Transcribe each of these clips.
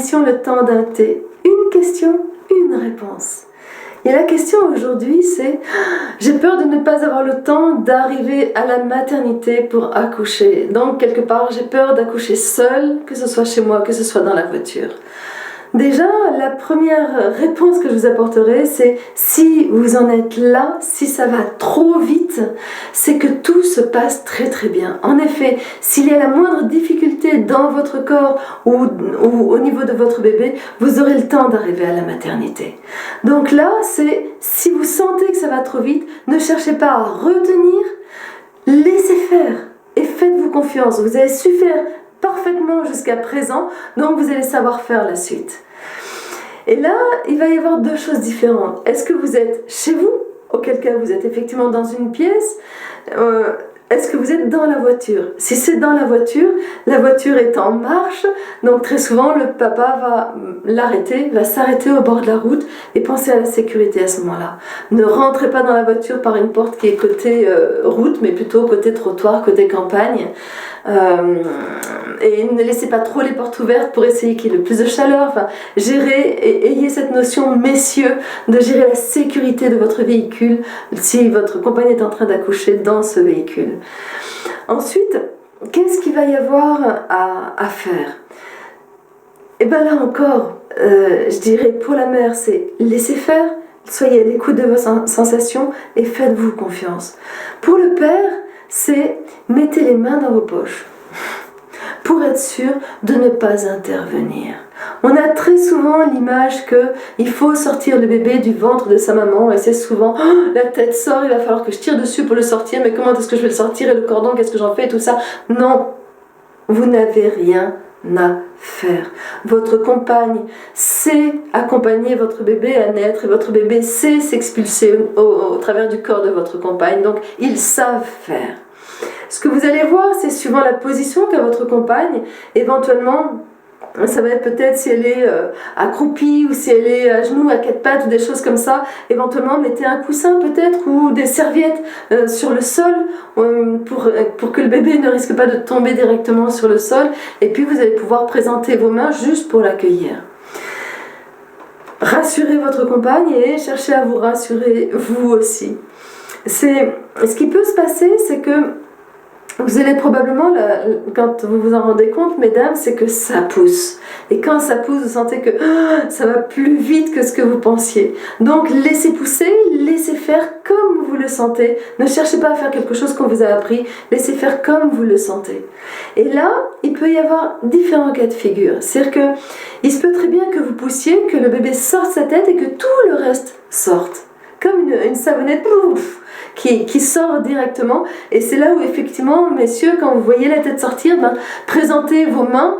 l'émission Le temps d'un thé. Une question, une réponse. Et la question aujourd'hui c'est j'ai peur de ne pas avoir le temps d'arriver à la maternité pour accoucher. Donc quelque part j'ai peur d'accoucher seule, que ce soit chez moi, que ce soit dans la voiture. Déjà, la première réponse que je vous apporterai, c'est si vous en êtes là, si ça va trop vite, c'est que tout se passe très très bien. En effet, s'il y a la moindre difficulté dans votre corps ou au niveau de votre bébé, vous aurez le temps d'arriver à la maternité. Donc là, c'est si vous sentez que ça va trop vite, ne cherchez pas à retenir, laissez faire et faites-vous confiance. Vous avez su faire parfaitement jusqu'à présent, donc vous allez savoir faire la suite. Et là, il va y avoir deux choses différentes. Est-ce que vous êtes chez vous, auquel cas vous êtes effectivement dans une pièce, est-ce que vous êtes dans la voiture? Si c'est dans la voiture est en marche, donc très souvent le papa va s'arrêter au bord de la route et penser à la sécurité à ce moment-là. Ne rentrez pas dans la voiture par une porte qui est côté route, mais plutôt côté trottoir, côté campagne. Et ne laissez pas trop les portes ouvertes pour essayer qu'il y ait le plus de chaleur. Enfin, gérez et ayez cette notion, messieurs, de gérer la sécurité de votre véhicule si votre compagne est en train d'accoucher dans ce véhicule. Ensuite, qu'est-ce qu'il va y avoir à faire? Et bien là encore, je dirais pour la mère, c'est laissez faire, soyez à l'écoute de vos sensations et faites-vous confiance. Pour le père, c'est mettez les mains dans vos poches pour être sûr de ne pas intervenir. On a très souvent l'image qu'il faut sortir le bébé du ventre de sa maman et c'est souvent la tête sort, il va falloir que je tire dessus pour le sortir, mais comment est-ce que je vais le sortir et le cordon, qu'est-ce que j'en fais et tout ça? Non, vous n'avez rien à faire. Votre compagne sait accompagner votre bébé à naître et votre bébé sait s'expulser au travers du corps de votre compagne, donc ils savent faire. Ce que vous allez voir, c'est suivant la position qu'a votre compagne, éventuellement, ça va être peut-être si elle est accroupie ou si elle est à genoux, à quatre pattes ou des choses comme ça. Éventuellement, mettez un coussin peut-être ou des serviettes sur le sol pour que le bébé ne risque pas de tomber directement sur le sol. Et puis, vous allez pouvoir présenter vos mains juste pour l'accueillir. Rassurez votre compagne et cherchez à vous rassurer vous aussi. Ce qui peut se passer, c'est que vous allez probablement, quand vous vous en rendez compte, mesdames, c'est que ça pousse. Et quand ça pousse, vous sentez que ça va plus vite que ce que vous pensiez. Donc laissez pousser, laissez faire comme vous le sentez. Ne cherchez pas à faire quelque chose qu'on vous a appris, laissez faire comme vous le sentez. Et là, il peut y avoir différents cas de figure. C'est-à-dire qu'il se peut très bien que vous poussiez, que le bébé sorte sa tête et que tout le reste sorte. Comme une savonnette, pouf, qui sort directement. Et c'est là où effectivement, messieurs, quand vous voyez la tête sortir, présentez vos mains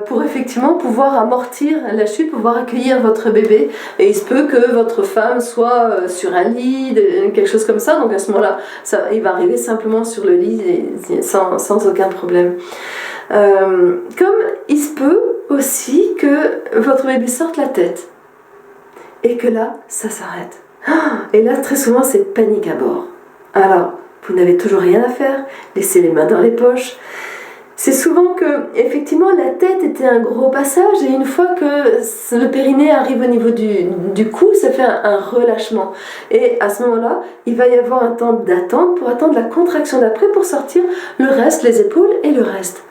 pour effectivement pouvoir amortir la chute, pouvoir accueillir votre bébé. Et il se peut que votre femme soit sur un lit, quelque chose comme ça. Donc à ce moment-là, il va arriver simplement sur le lit sans aucun problème. Comme il se peut aussi que votre bébé sorte la tête et que là, ça s'arrête. Et là, très souvent, c'est panique à bord. Alors, vous n'avez toujours rien à faire, laissez les mains dans les poches. C'est souvent que, effectivement, la tête était un gros passage et une fois que le périnée arrive au niveau du cou, ça fait un relâchement. Et à ce moment-là, il va y avoir un temps d'attente pour attendre la contraction d'après pour sortir le reste, les épaules et le reste.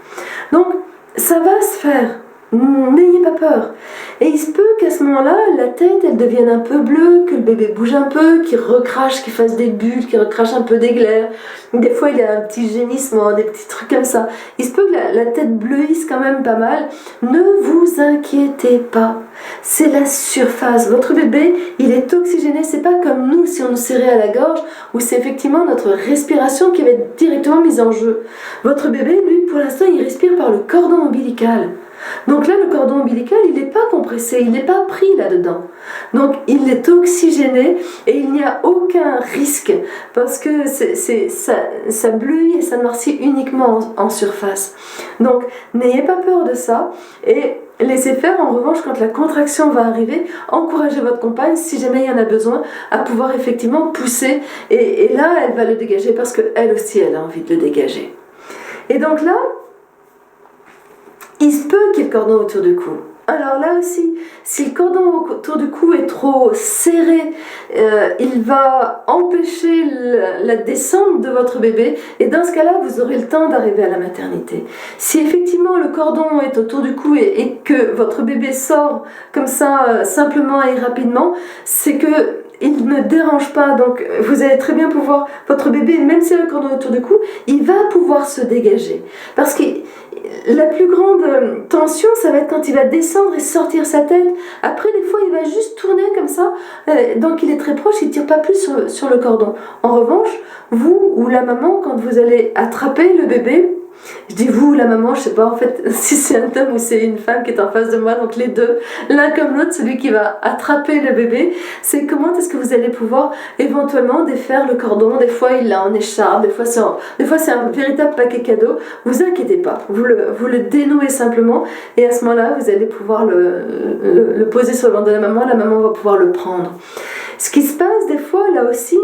Donc, ça va se faire. N'ayez pas peur. Et il se peut qu'à ce moment-là, la tête, elle devienne un peu bleue, que le bébé bouge un peu, qu'il recrache, qu'il fasse des bulles, qu'il recrache un peu d'éclairs. Des fois, il y a un petit gémissement, des petits trucs comme ça. Il se peut que la tête bleuisse quand même pas mal. Ne vous inquiétez pas. C'est la surface. Votre bébé, il est oxygéné. C'est pas comme nous, si on nous serrait à la gorge, où c'est effectivement notre respiration qui va être directement mise en jeu. Votre bébé, lui, pour l'instant, il respire par le cordon ombilical. Donc là, le cordon ombilical, il n'est pas compressé, il n'est pas pris là-dedans. Donc il est oxygéné et il n'y a aucun risque parce que ça bleuit et ça noircit uniquement en surface. Donc n'ayez pas peur de ça et laissez faire. En revanche, quand la contraction va arriver, encouragez votre compagne, si jamais il y en a besoin, à pouvoir effectivement pousser et là, elle va le dégager parce qu'elle aussi, elle a envie de le dégager. Et donc là, il se peut qu'il y ait le cordon autour du cou. Alors là aussi, si le cordon autour du cou est trop serré, il va empêcher la descente de votre bébé et dans ce cas-là, vous aurez le temps d'arriver à la maternité. Si effectivement le cordon est autour du cou et que votre bébé sort comme ça simplement et rapidement, c'est que il ne dérange pas, donc vous allez très bien pouvoir, votre bébé, même si le cordon est autour du cou, il va pouvoir se dégager. Parce que la plus grande tension, ça va être quand il va descendre et sortir sa tête. Après, des fois, il va juste tourner comme ça, donc il est très proche, il ne tire pas plus sur le cordon. En revanche, vous ou la maman, quand vous allez attraper le bébé, je dis vous, la maman, je sais pas en fait si c'est un homme ou c'est une femme qui est en face de moi, donc les deux, l'un comme l'autre, celui qui va attraper le bébé, c'est comment est-ce que vous allez pouvoir éventuellement défaire le cordon. Des fois il l'a en écharpe, des fois c'est un véritable paquet cadeau. Vous inquiétez pas, vous le dénouez simplement et à ce moment-là vous allez pouvoir le poser sur le ventre de la maman va pouvoir le prendre. Ce qui se passe des fois là aussi,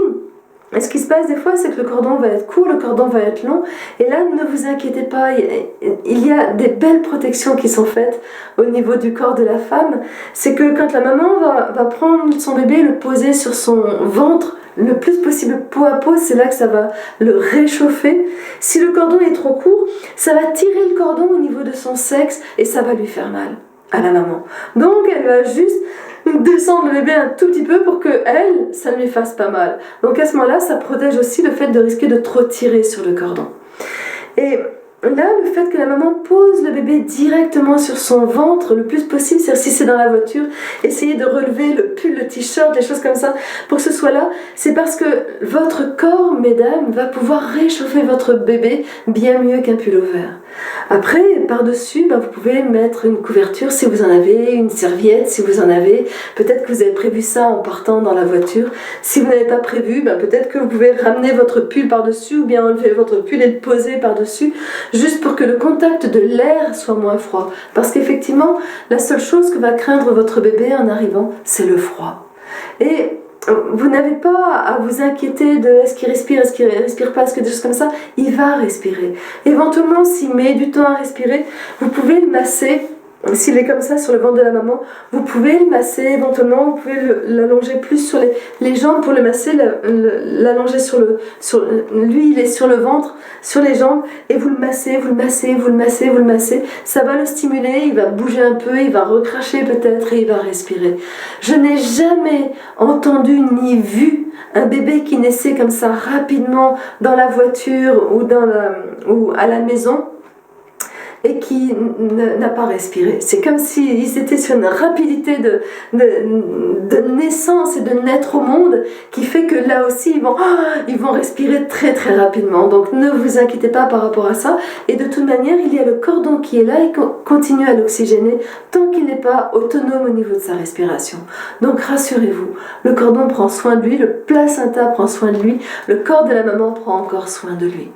et ce qui se passe des fois, c'est que le cordon va être court, le cordon va être long. Et là, ne vous inquiétez pas, il y a des belles protections qui sont faites au niveau du corps de la femme. C'est que quand la maman va prendre son bébé et le poser sur son ventre, le plus possible peau à peau, c'est là que ça va le réchauffer. Si le cordon est trop court, ça va tirer le cordon au niveau de son sexe et ça va lui faire mal à la maman. Donc, elle va juste descendre le bébé un tout petit peu pour que elle, ça ne lui fasse pas mal. Donc à ce moment-là, ça protège aussi le fait de risquer de trop tirer sur le cordon. Et là, le fait que la maman pose le bébé directement sur son ventre le plus possible, c'est-à-dire si c'est dans la voiture, essayez de relever le pull, le t-shirt, des choses comme ça, pour que ce soit là, c'est parce que votre corps, mesdames, va pouvoir réchauffer votre bébé bien mieux qu'un pull ouvert. Après, par-dessus, vous pouvez mettre une couverture si vous en avez, une serviette si vous en avez. Peut-être que vous avez prévu ça en partant dans la voiture. Si vous n'avez pas prévu, peut-être que vous pouvez ramener votre pull par-dessus ou bien enlever votre pull et le poser par-dessus, juste pour que le contact de l'air soit moins froid. Parce qu'effectivement, la seule chose que va craindre votre bébé en arrivant, c'est le froid. Et vous n'avez pas à vous inquiéter de est-ce qu'il respire pas, est-ce que des choses comme ça, il va respirer. Éventuellement, s'il met du temps à respirer, vous pouvez le masser. S'il est comme ça sur le ventre de la maman, vous pouvez le masser éventuellement, vous pouvez l'allonger plus sur les jambes pour le masser, l'allonger lui il est sur le ventre, sur les jambes, et vous le massez, vous le massez, vous le massez, vous le massez, ça va le stimuler, il va bouger un peu, il va recracher peut-être et il va respirer. Je n'ai jamais entendu ni vu un bébé qui naissait comme ça rapidement dans la voiture ou à la maison et qui n'a pas respiré. C'est comme s'ils étaient sur une rapidité de naissance et de naître au monde qui fait que là aussi ils vont respirer très très rapidement. Donc ne vous inquiétez pas par rapport à ça. Et de toute manière, il y a le cordon qui est là et continue à l'oxygéner tant qu'il n'est pas autonome au niveau de sa respiration. Donc rassurez-vous, le cordon prend soin de lui, le placenta prend soin de lui, le corps de la maman prend encore soin de lui.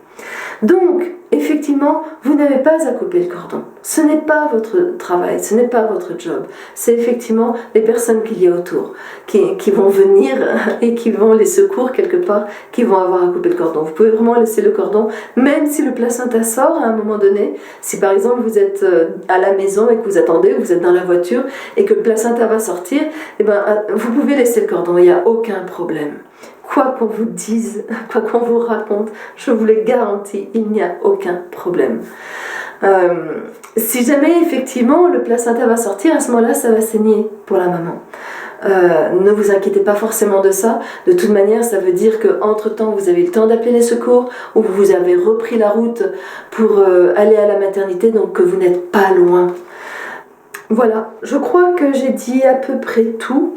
Donc, effectivement, vous n'avez pas à couper le cordon. Ce n'est pas votre travail, ce n'est pas votre job. C'est effectivement les personnes qu'il y a autour qui vont venir et qui vont les secours quelque part, qui vont avoir à couper le cordon. Vous pouvez vraiment laisser le cordon, même si le placenta sort à un moment donné. Si par exemple vous êtes à la maison et que vous attendez, vous êtes dans la voiture et que le placenta va sortir, vous pouvez laisser le cordon, il n'y a aucun problème. Quoi qu'on vous dise, quoi qu'on vous raconte, je vous le garantis, il n'y a aucun problème. Si jamais effectivement le placenta va sortir, à ce moment-là, ça va saigner pour la maman. Ne vous inquiétez pas forcément de ça. De toute manière, ça veut dire qu'entre-temps, vous avez le temps d'appeler les secours ou vous avez repris la route pour aller à la maternité, donc que vous n'êtes pas loin. Voilà, je crois que j'ai dit à peu près tout.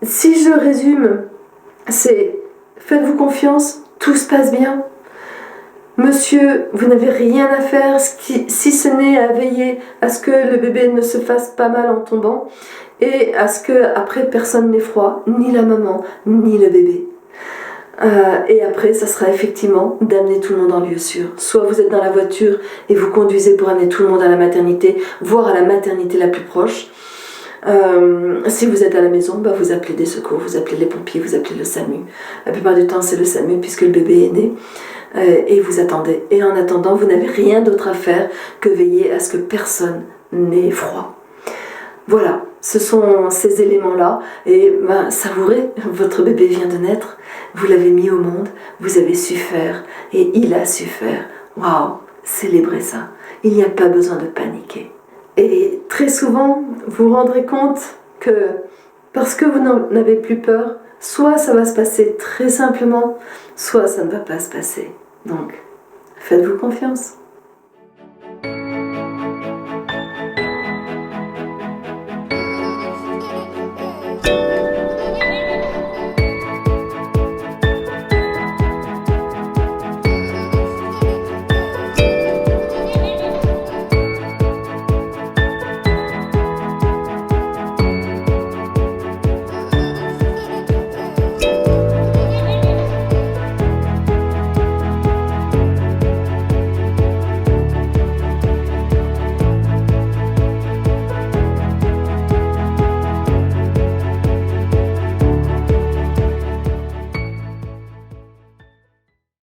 Si je résume, c'est faites-vous confiance, tout se passe bien. Monsieur, vous n'avez rien à faire si ce n'est à veiller à ce que le bébé ne se fasse pas mal en tombant et à ce que après personne n'ait froid, ni la maman, ni le bébé. Et après, ça sera effectivement d'amener tout le monde en lieu sûr. Soit vous êtes dans la voiture et vous conduisez pour amener tout le monde à la maternité, voire à la maternité la plus proche. Si vous êtes à la maison, vous appelez des secours, vous appelez les pompiers, vous appelez le SAMU. La plupart du temps, c'est le SAMU puisque le bébé est né. et vous attendez. Et en attendant, vous n'avez rien d'autre à faire que veiller à ce que personne n'ait froid. Voilà, ce sont ces éléments-là. Et savourez, votre bébé vient de naître, vous l'avez mis au monde, vous avez su faire, et il a su faire. Waouh, célébrez ça. Il n'y a pas besoin de paniquer. Et très souvent, vous vous rendrez compte que parce que vous n'en avez plus peur, soit ça va se passer très simplement, soit ça ne va pas se passer. Donc, faites-vous confiance.